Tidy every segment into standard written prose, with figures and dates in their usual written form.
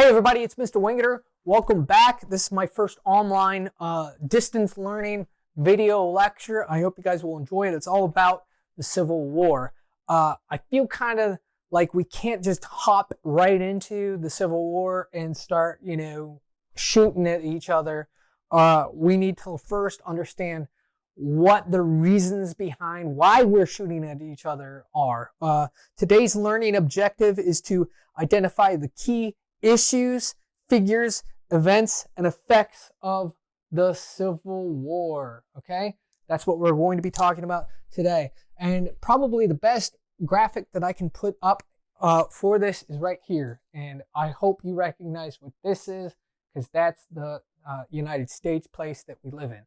Hey everybody, it's Mr. Wingeter. Welcome back. This is my first online distance learning video lecture. I hope you guys will enjoy it. It's all about the Civil War. I feel kind of like we can't just hop right into the Civil War and start, shooting at each other. We need to first understand what the reasons behind why we're shooting at each other are. Today's learning objective is to identify the key issues, figures, events, and effects of the Civil War. Okay? That's what we're going to be talking about today. And probably the best graphic that I can put up for this is right here. And I hope you recognize what this is, because that's the United States place that we live in.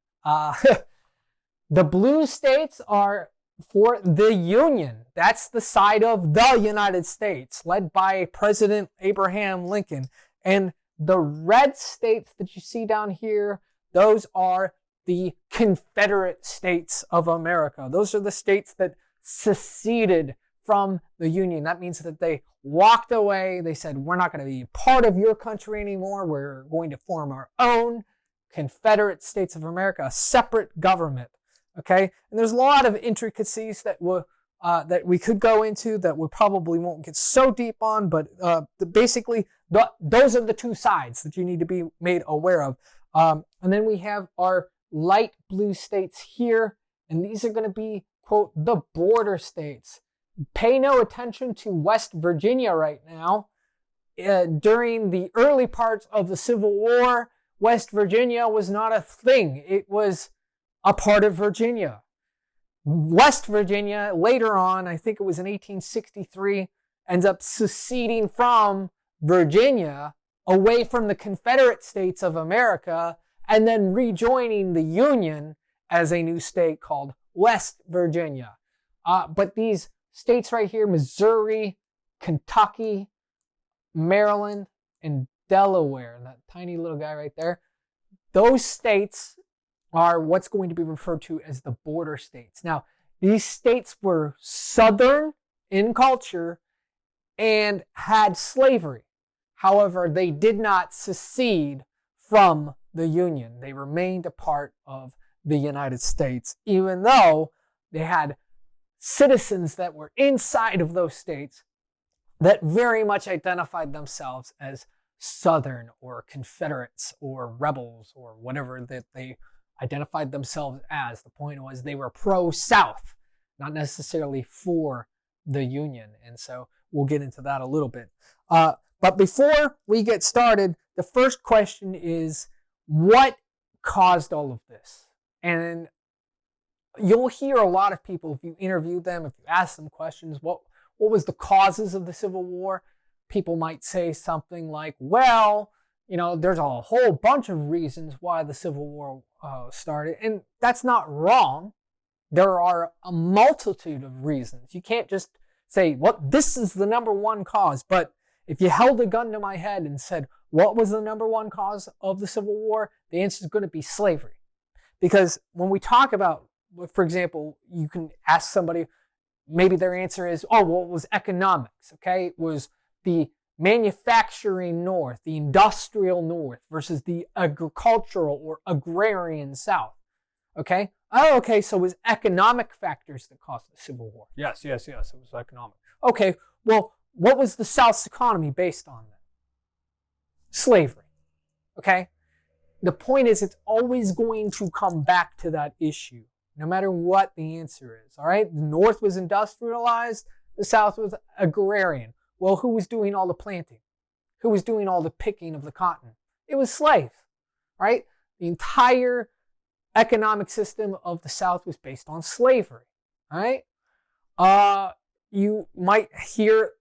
The blue states are for the Union. That's the side of the United States, led by President Abraham Lincoln. And the red states that you see down here, those are the Confederate States of America. Those are the states that seceded from the Union. That means that they walked away. They said, we're not going to be part of your country anymore. We're going to form our own Confederate States of America, a separate government. Okay, and there's a lot of intricacies that we could go into that we probably won't get so deep on, but basically those are the two sides that you need to be made aware of. And then we have our light blue states here, and these are going to be, quote, the border states. Pay no attention to West Virginia right now. During the early parts of the Civil War, West Virginia was not a thing. It was a part of Virginia. West Virginia, later on, I think it was in 1863, ends up seceding from Virginia away from the Confederate States of America and then rejoining the Union as a new state called West Virginia. But these states right here, Missouri, Kentucky, Maryland, and Delaware, that tiny little guy right there, those states are what's going to be referred to as the border states. Now, these states were Southern in culture and had slavery. However, they did not secede from the Union. They remained a part of the United States, even though they had citizens that were inside of those states that very much identified themselves as Southern or Confederates or rebels or whatever that they identified themselves as. The point was they were pro-South, not necessarily for the Union. And so we'll get into that a little bit. But before we get started, the first question is, what caused all of this? And you'll hear a lot of people, if you interview them, if you ask them questions, what was the causes of the Civil War? People might say something like, well, there's a whole bunch of reasons why the Civil War started. And that's not wrong. There are a multitude of reasons. You can't just say, well, this is the number one cause. But if you held a gun to my head and said, what was the number one cause of the Civil War? The answer is going to be slavery. Because when we talk about, for example, you can ask somebody, maybe their answer is, oh, well, it was economics. Okay, it was the manufacturing North, the industrial North versus the agricultural or agrarian South. Okay? Oh, okay, so it was economic factors that caused the Civil War. Yes, it was economic. Okay, well, what was the South's economy based on then? Slavery. Okay? The point is, it's always going to come back to that issue, no matter what the answer is. All right? The North was industrialized, the South was agrarian. Well, who was doing all the planting? Who was doing all the picking of the cotton? It was slaves, right? The entire economic system of the South was based on slavery, right? You might hear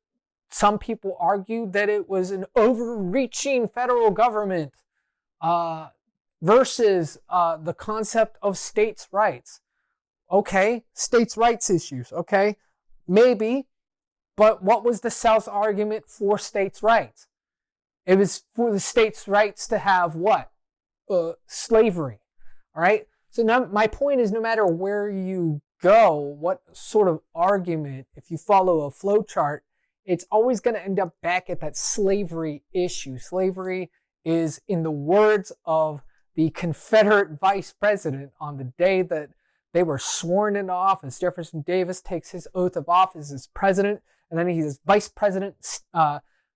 some people argue that it was an overreaching federal government versus the concept of states' rights. Okay, states' rights issues, okay? Maybe. But what was the South's argument for states' rights? It was for the states' rights to have what? Slavery. All right? So now my point is, no matter where you go, what sort of argument, if you follow a flow chart, it's always going to end up back at that slavery issue. Slavery is, in the words of the Confederate vice president on the day that they were sworn into office, Jefferson Davis takes his oath of office as president, and then his vice president,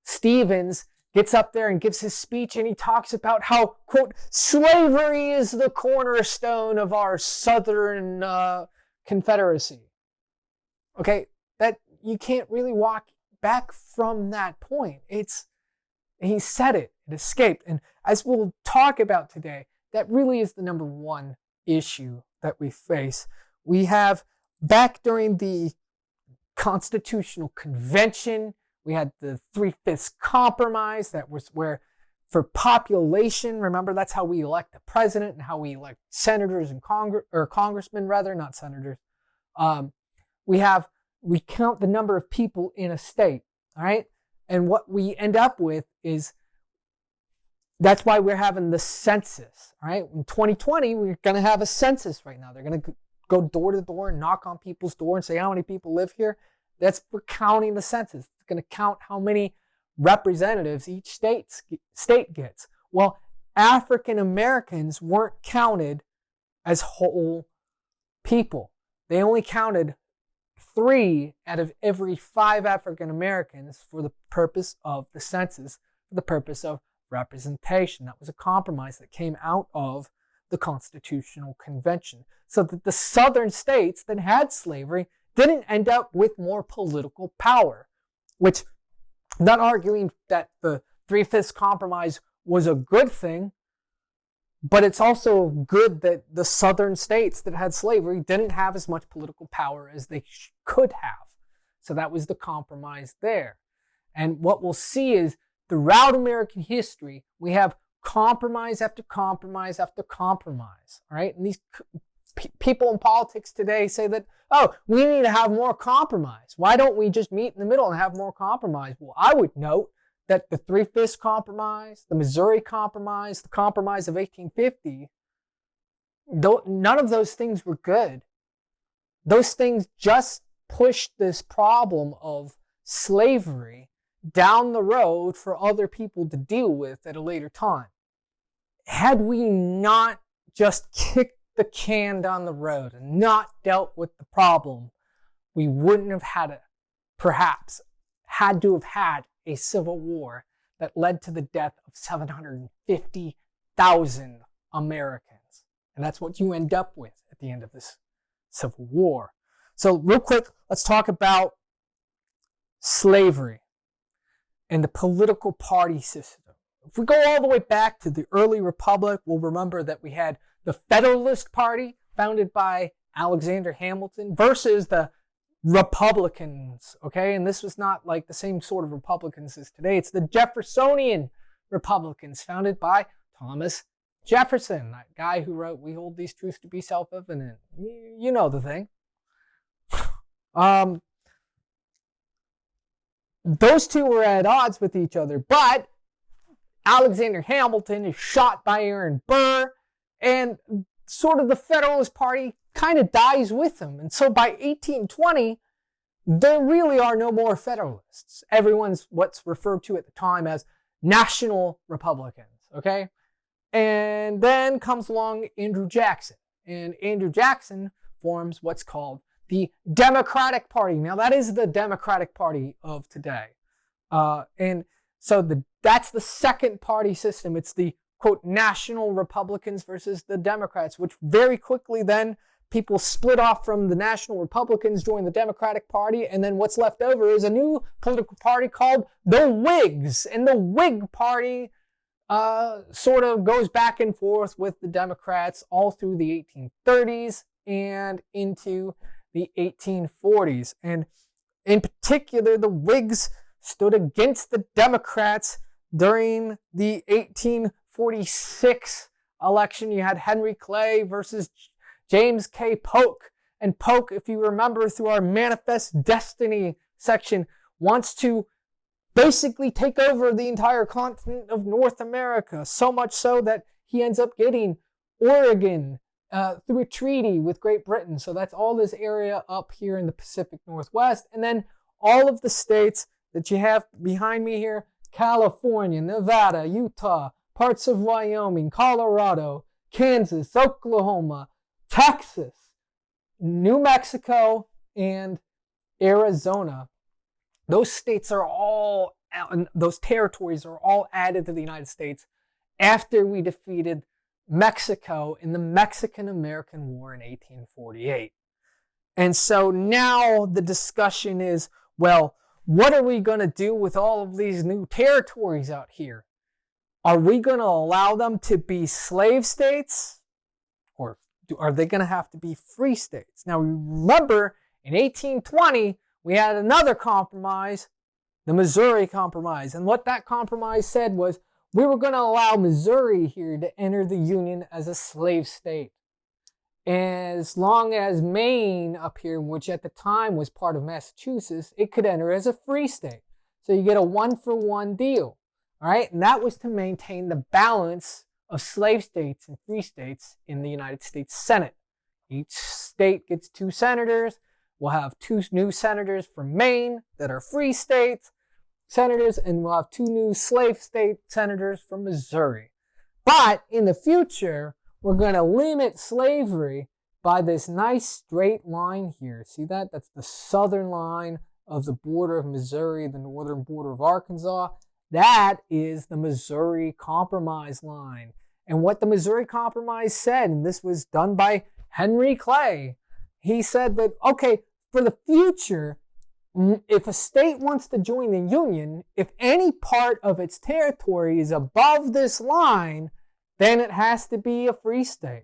Stevens, gets up there and gives his speech, and he talks about how, quote, slavery is the cornerstone of our Southern Confederacy. Okay, that you can't really walk back from that point. He said it escaped. And as we'll talk about today, that really is the number one issue that we face. We have, back during the Constitutional Convention, we had the 3/5 compromise. That was where, for population, remember that's how we elect the president and how we elect senators and congressmen, rather, not senators. We count the number of people in a state, all right? And what we end up with is, that's why we're having the census, all right? In 2020, we're going to have a census right now. They're going to go door to door and knock on people's door and say how many people live here. We're counting the census. It's going to count how many representatives each state gets. Well, African Americans weren't counted as whole people. They only counted 3 out of every 5 African Americans for the purpose of the census, for the purpose of representation. That was a compromise that came out of the Constitutional Convention, so that the southern states that had slavery didn't end up with more political power, which, not arguing that the 3/5 compromise was a good thing, but it's also good that the southern states that had slavery didn't have as much political power as they could have. So that was the compromise there. And what we'll see is, throughout American history, we have compromise after compromise after compromise. All right? And these people in politics today say that, oh, we need to have more compromise. Why don't we just meet in the middle and have more compromise? Well, I would note that the 3/5 compromise, the Missouri compromise, the compromise of 1850, none of those things were good. Those things just pushed this problem of slavery down the road for other people to deal with at a later time. Had we not just kicked the can down the road and not dealt with the problem, we wouldn't have perhaps had to have had a civil war that led to the death of 750,000 Americans. And that's what you end up with at the end of this Civil War. So real quick, let's talk about slavery and the political party system. If we go all the way back to the early republic, we'll remember that we had the Federalist Party, founded by Alexander Hamilton, versus the Republicans, okay? And this was not like the same sort of Republicans as today. It's the Jeffersonian Republicans, founded by Thomas Jefferson, that guy who wrote, "We hold these truths to be self-evident." You know the thing. Those two were at odds with each other, but Alexander Hamilton is shot by Aaron Burr, and sort of the Federalist Party kind of dies with him. And so by 1820, there really are no more Federalists. Everyone's what's referred to at the time as National Republicans, okay? And then comes along Andrew Jackson. And Andrew Jackson forms what's called the Democratic Party. Now, that is the Democratic Party of today. And so that's the second party system. It's the, quote, National Republicans versus the Democrats, which very quickly then people split off from the National Republicans, join the Democratic Party, and then what's left over is a new political party called the Whigs. And the Whig Party sort of goes back and forth with the Democrats all through the 1830s and into the 1840s. And in particular, the Whigs stood against the Democrats during the 1846 election. You had Henry Clay versus James K. Polk. And Polk, if you remember through our Manifest Destiny section, wants to basically take over the entire continent of North America, so much so that he ends up getting Oregon through a treaty with Great Britain. So that's all this area up here in the Pacific Northwest. And then all of the states that you have behind me here, California, Nevada, Utah, parts of Wyoming, Colorado, Kansas, Oklahoma, Texas, New Mexico, and Arizona. Those states are all, those territories are all added to the United States after we defeated Mexico in the Mexican-American War in 1848. And so now the discussion is, well, what are we going to do with all of these new territories out here? Are we going to allow them to be slave states? Or are they going to have to be free states? Now, remember, in 1820, we had another compromise, the Missouri Compromise. And what that compromise said was, we were going to allow Missouri here to enter the Union as a slave state. As long as Maine up here, which at the time was part of Massachusetts, it could enter as a free state. So you get a 1-for-1 deal. All right, and that was to maintain the balance of slave states and free states in the United States Senate. Each state gets 2 senators. We'll have 2 new senators from Maine that are free states senators, and we'll have 2 new slave state senators from Missouri. But in the future, we're going to limit slavery by this nice straight line here. See that? That's the southern line of the border of Missouri, the northern border of Arkansas. That is the Missouri Compromise line. And what the Missouri Compromise said, and this was done by Henry Clay, he said that, okay, for the future, if a state wants to join the Union, if any part of its territory is above this line, then it has to be a free state.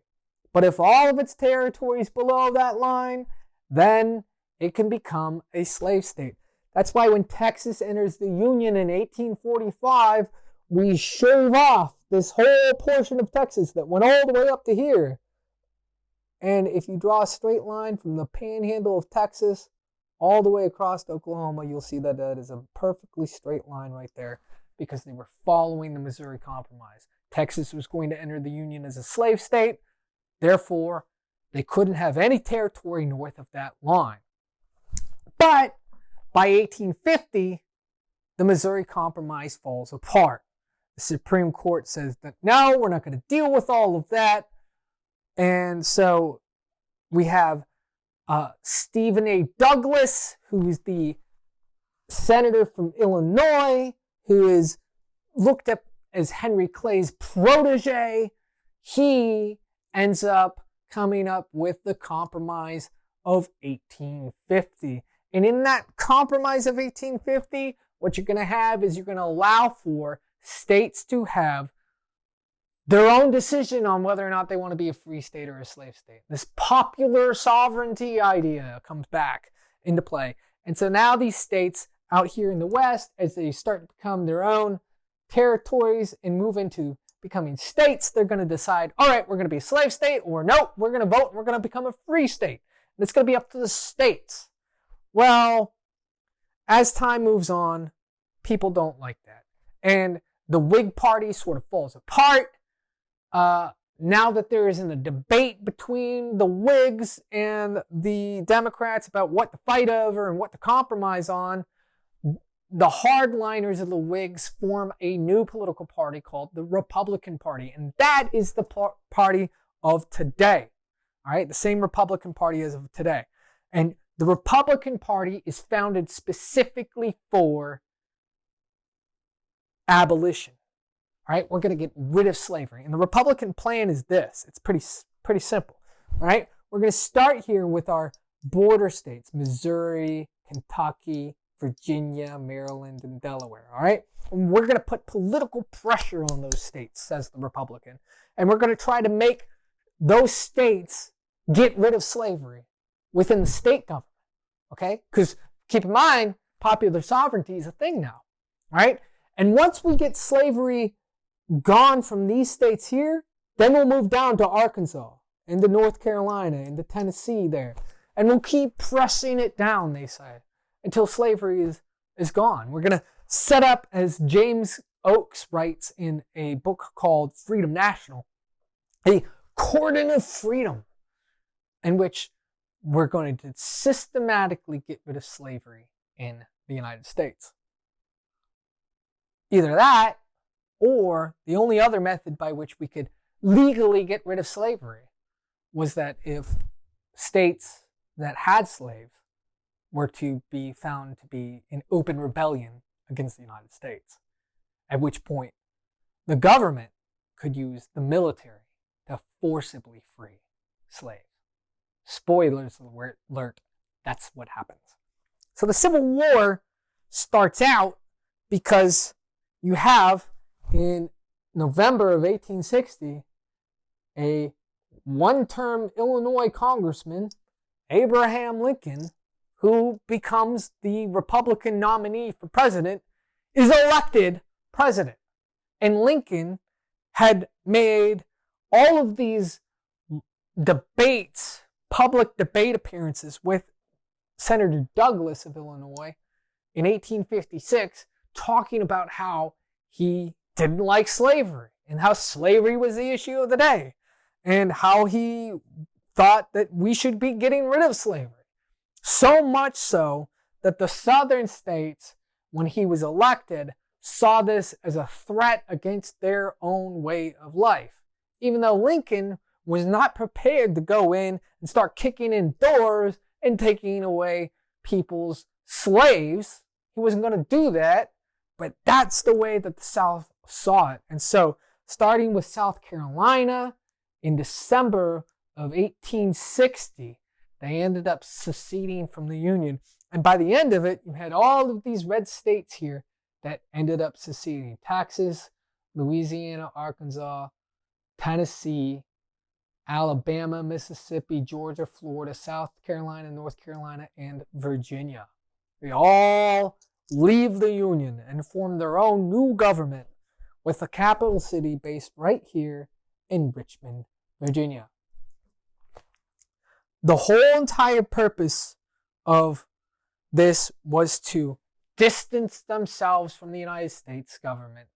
But if all of its territory is below that line, then it can become a slave state. That's why when Texas enters the Union in 1845, we shave off this whole portion of Texas that went all the way up to here. And if you draw a straight line from the panhandle of Texas all the way across to Oklahoma, you'll see that that is a perfectly straight line right there because they were following the Missouri Compromise. Texas was going to enter the Union as a slave state. Therefore, they couldn't have any territory north of that line. But by 1850, the Missouri Compromise falls apart. The Supreme Court says that, no, we're not going to deal with all of that. And so we have Stephen A. Douglas, who is the senator from Illinois, who is looked at as Henry Clay's protege. He ends up coming up with the Compromise of 1850. And in that Compromise of 1850, what you're going to have is you're going to allow for states to have their own decision on whether or not they want to be a free state or a slave state. This popular sovereignty idea comes back into play. And so now these states out here in the West, as they start to become their own territories and move into becoming states, they're going to decide, all right, we're going to be a slave state, or nope, we're going to vote and we're going to become a free state. And it's going to be up to the states. Well, as time moves on, people don't like that. And the Whig Party sort of falls apart. Now that there isn't a debate between the Whigs and the Democrats about what to fight over and what to compromise on, the hardliners of the Whigs form a new political party called the Republican Party. And that is the party of today. All right, the same Republican Party as of today. And the Republican Party is founded specifically for abolition. All right, we're going to get rid of slavery. And the Republican plan is this. It's pretty simple. All right, we're going to start here with our border states, Missouri, Kentucky, Virginia, Maryland, and Delaware. All right, and we're going to put political pressure on those states, says the Republican. And we're going to try to make those states get rid of slavery within the state government. Okay, because keep in mind, popular sovereignty is a thing now. All right, and once we get slavery gone from these states here, then we'll move down to Arkansas, into North Carolina, into Tennessee there. And we'll keep pressing it down, they say, until slavery is gone. We're going to set up, as James Oakes writes in a book called Freedom National, a cordon of freedom in which we're going to systematically get rid of slavery in the United States. Either that, or the only other method by which we could legally get rid of slavery was that if states that had slaves were to be found to be in open rebellion against the United States, at which point the government could use the military to forcibly free slaves. Spoilers alert, that's what happens. So the Civil War starts out because you have, in November of 1860, a one-term Illinois congressman, Abraham Lincoln, who becomes the Republican nominee for president, is elected president. And Lincoln had made all of these debates, public debate appearances with Senator Douglas of Illinois in 1856, talking about how he didn't like slavery and how slavery was the issue of the day and how he thought that we should be getting rid of slavery. So much so that the southern states, when he was elected, saw this as a threat against their own way of life. Even though Lincoln was not prepared to go in and start kicking in doors and taking away people's slaves. He wasn't going to do that, but that's the way that the South saw it. And so, starting with South Carolina, in December of 1860, they ended up seceding from the Union. And by the end of it, you had all of these red states here that ended up seceding. Texas, Louisiana, Arkansas, Tennessee, Alabama, Mississippi, Georgia, Florida, South Carolina, North Carolina, and Virginia. They all leave the Union and form their own new government with a capital city based right here in Richmond, Virginia. The whole entire purpose of this was to distance themselves from the United States government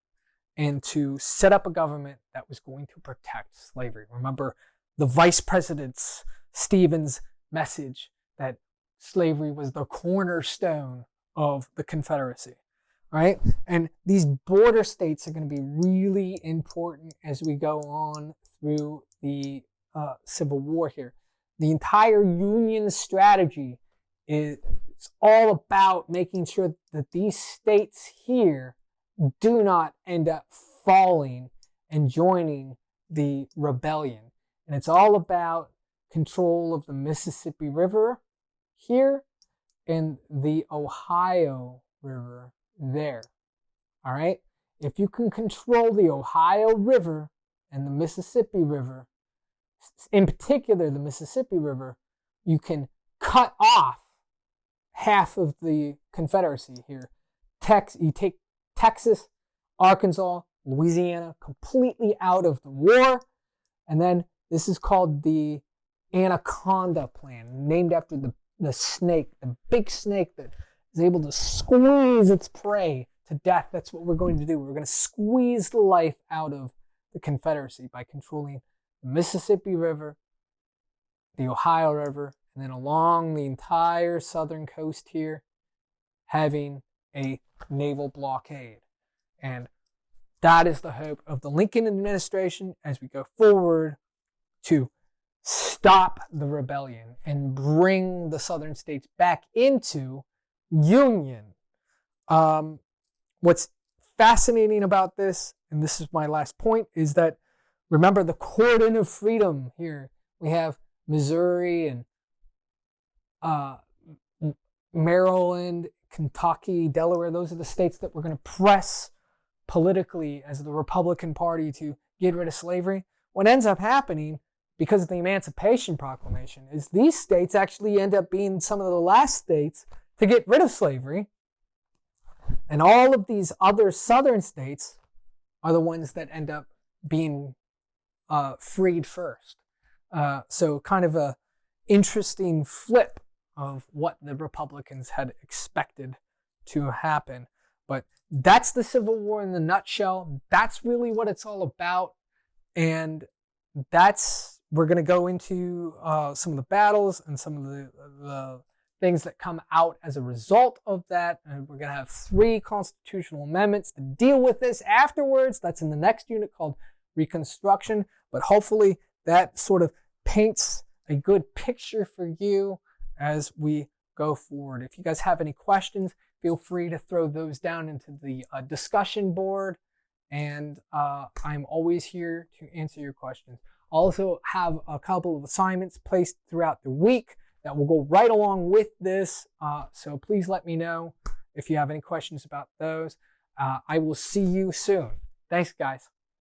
and to set up a government that was going to protect slavery. Remember the Vice President Stevens' message that slavery was the cornerstone of the Confederacy, right? And these border states are going to be really important as we go on through the Civil War here. The entire Union strategy is all about making sure that these states here do not end up falling and joining the rebellion. And it's all about control of the Mississippi River here and the Ohio River there. All right? If you can control the Ohio River and the Mississippi River, in particular the Mississippi River, you can cut off half of the Confederacy here. You take Texas, Arkansas, Louisiana completely out of the war, and then this is called the Anaconda Plan, named after the snake, the big snake that is able to squeeze its prey to death. That's what we're going to do. We're going to squeeze the life out of the Confederacy by controlling the Mississippi River, the Ohio River, and then along the entire southern coast here, having a naval blockade. And that is the hope of the Lincoln administration as we go forward to stop the rebellion and bring the southern states back into union. What's fascinating about this, and this is my last point, is that remember the cordon of freedom here. We have Missouri and Maryland, Kentucky, Delaware. Those are the states that we're going to press politically as the Republican Party to get rid of slavery. What ends up happening because of the Emancipation Proclamation is these states actually end up being some of the last states to get rid of slavery. And all of these other southern states are the ones that end up being freed first. So kind of a interesting flip of what the Republicans had expected to happen. But that's the Civil War in the nutshell. That's really what it's all about. And we're going to go into some of the battles and some of the things that come out as a result of that. And we're going to have 3 constitutional amendments to deal with this afterwards. That's in the next unit called Reconstruction. But hopefully that sort of paints a good picture for you as we go forward. If you guys have any questions, feel free to throw those down into the discussion board. And I'm always here to answer your questions. I also have a couple of assignments placed throughout the week that will go right along with this. So please let me know if you have any questions about those. I will see you soon. Thanks, guys.